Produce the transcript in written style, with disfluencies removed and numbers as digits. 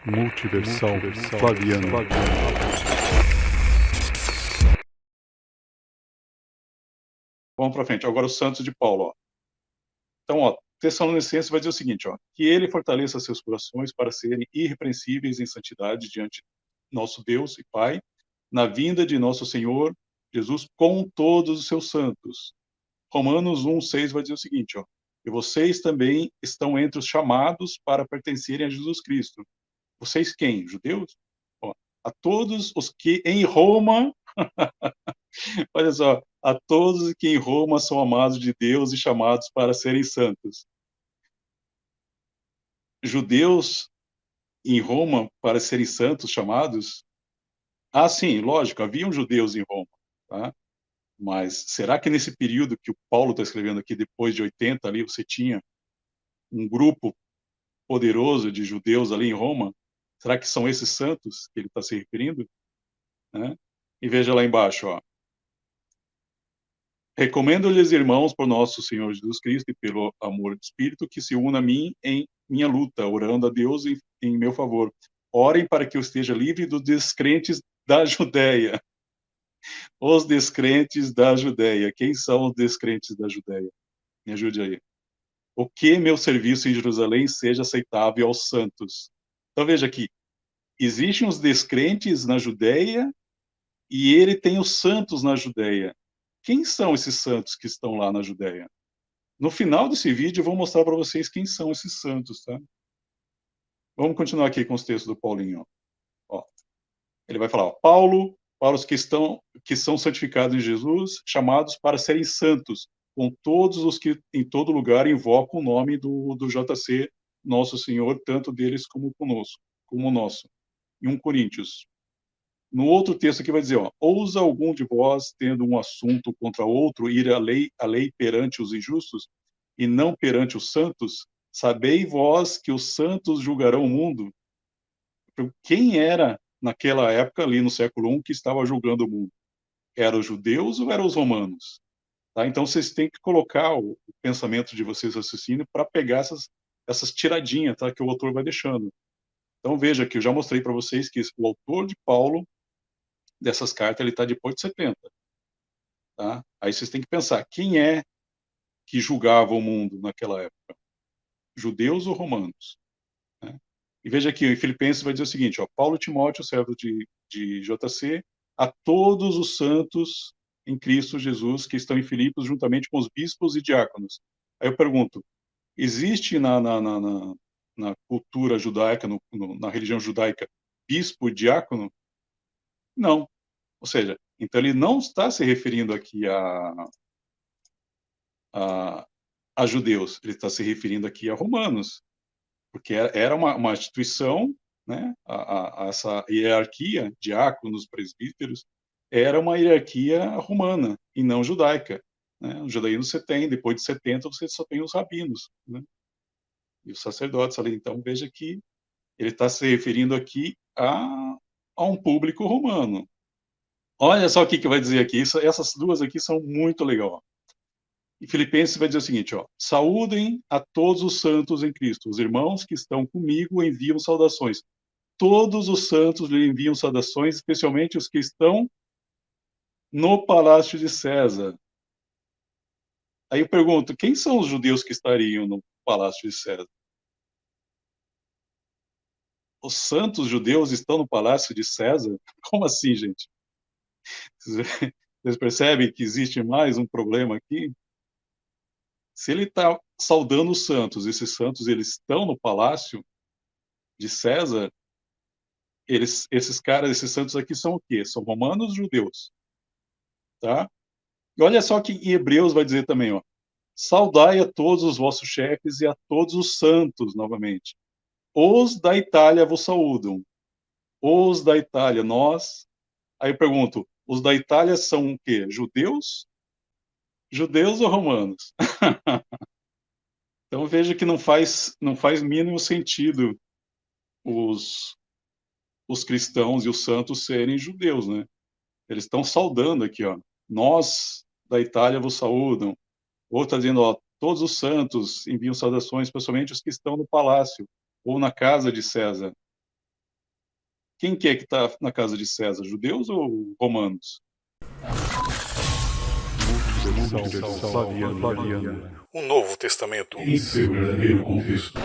Multiversal Flaviano. Vamos para frente. Agora o Santos de Paulo. Ó. Então, ó, Tessalonicenses vai dizer o seguinte, ó, que ele fortaleça seus corações para serem irrepreensíveis em santidade diante de nosso Deus e Pai, na vinda de nosso Senhor Jesus com todos os seus santos. Romanos 1:6 vai dizer o seguinte, ó, e vocês também estão entre os chamados para pertencerem a Jesus Cristo. Vocês quem? Judeus? Ó, a todos os que em Roma, olha só, a todos que em Roma são amados de Deus e chamados para serem santos. Judeus em Roma para serem santos chamados? Ah, sim, lógico, haviam judeus em Roma, tá? Mas será que nesse período que o Paulo está escrevendo aqui, depois de 80 ali, você tinha um grupo poderoso de judeus ali em Roma? Será que são esses santos que ele está se referindo? Né? E veja lá embaixo, ó. Recomendo-lhes, irmãos, por nosso Senhor Jesus Cristo e pelo amor do Espírito, que se una a mim em minha luta, orando a Deus em meu favor. Orem para que eu esteja livre dos descrentes da Judéia. Os descrentes da Judéia. Quem são os descrentes da Judéia? Me ajude aí. O que meu serviço em Jerusalém seja aceitável aos santos. Então veja aqui, existem os descrentes na Judéia e ele tem os santos na Judéia. Quem são esses santos que estão lá na Judéia? No final desse vídeo eu vou mostrar para vocês quem são esses santos, tá? Vamos continuar aqui com os textos do Paulinho. Ó. Ele vai falar, ó, Paulo, para os que são santificados em Jesus, chamados para serem santos, com todos os que em todo lugar invocam o nome do JC, nosso Senhor, tanto deles como conosco, como o nosso. Em 1 Coríntios. No outro texto aqui vai dizer, ó, ousa algum de vós, tendo um assunto contra outro, ir à lei perante os injustos, e não perante os santos? Sabei vós que os santos julgarão o mundo? Quem era, naquela época, ali no século I, que estava julgando o mundo? Eram os judeus ou eram os romanos? Tá? Então, vocês têm que colocar o pensamento de vocês raciocínio para pegar essas tiradinhas, tá, que o autor vai deixando. Então, veja que eu já mostrei para vocês que o autor de Paulo, dessas cartas, ele está depois de 70. Tá? Aí vocês têm que pensar, quem é que julgava o mundo naquela época? Judeus ou romanos? Né? E veja aqui, em Filipenses vai dizer o seguinte, ó, Paulo e Timóteo, servo de JC, a todos os santos em Cristo Jesus que estão em Filipos, juntamente com os bispos e diáconos. Aí eu pergunto, existe na cultura judaica, na religião judaica, bispo e diácono? Não. Ou seja, então ele não está se referindo aqui a judeus, ele está se referindo aqui a romanos, porque era uma instituição, né, essa hierarquia, diáconos, presbíteros, era uma hierarquia romana e não judaica. Né? O judaísmo você tem, depois de 70, você só tem os rabinos, né? E os sacerdotes ali. Então, veja que ele está se referindo aqui a um público romano. Olha só o que vai dizer aqui. Essas duas aqui são muito legais. E Filipenses vai dizer o seguinte, ó, saúdem a todos os santos em Cristo. Os irmãos que estão comigo enviam saudações. Todos os santos lhe enviam saudações, especialmente os que estão no palácio de César. Aí eu pergunto, quem são os judeus que estariam no palácio de César? Os santos judeus estão no palácio de César? Como assim, gente? Vocês percebem que existe mais um problema aqui? Se ele está saudando os santos, esses santos eles estão no palácio de César, esses caras, esses santos aqui são o quê? São romanos judeus, tá? E olha só que em Hebreus vai dizer também, ó, saudai a todos os vossos chefes e a todos os santos, novamente. Os da Itália vos saúdam. Os da Itália, nós. Aí eu pergunto, os da Itália são o quê? Judeus? Judeus ou romanos? Então veja que não faz mínimo sentido os, os cristãos e os santos serem judeus, né? Eles estão saudando aqui, ó. Nós da Itália vos saúdam. Ou está dizendo, ó, todos os santos enviam saudações, especialmente os que estão no palácio ou na casa de César. Quem que é que está na casa de César? Judeus ou romanos? Flaviana. O Novo Testamento. Em seu verdadeiro contexto.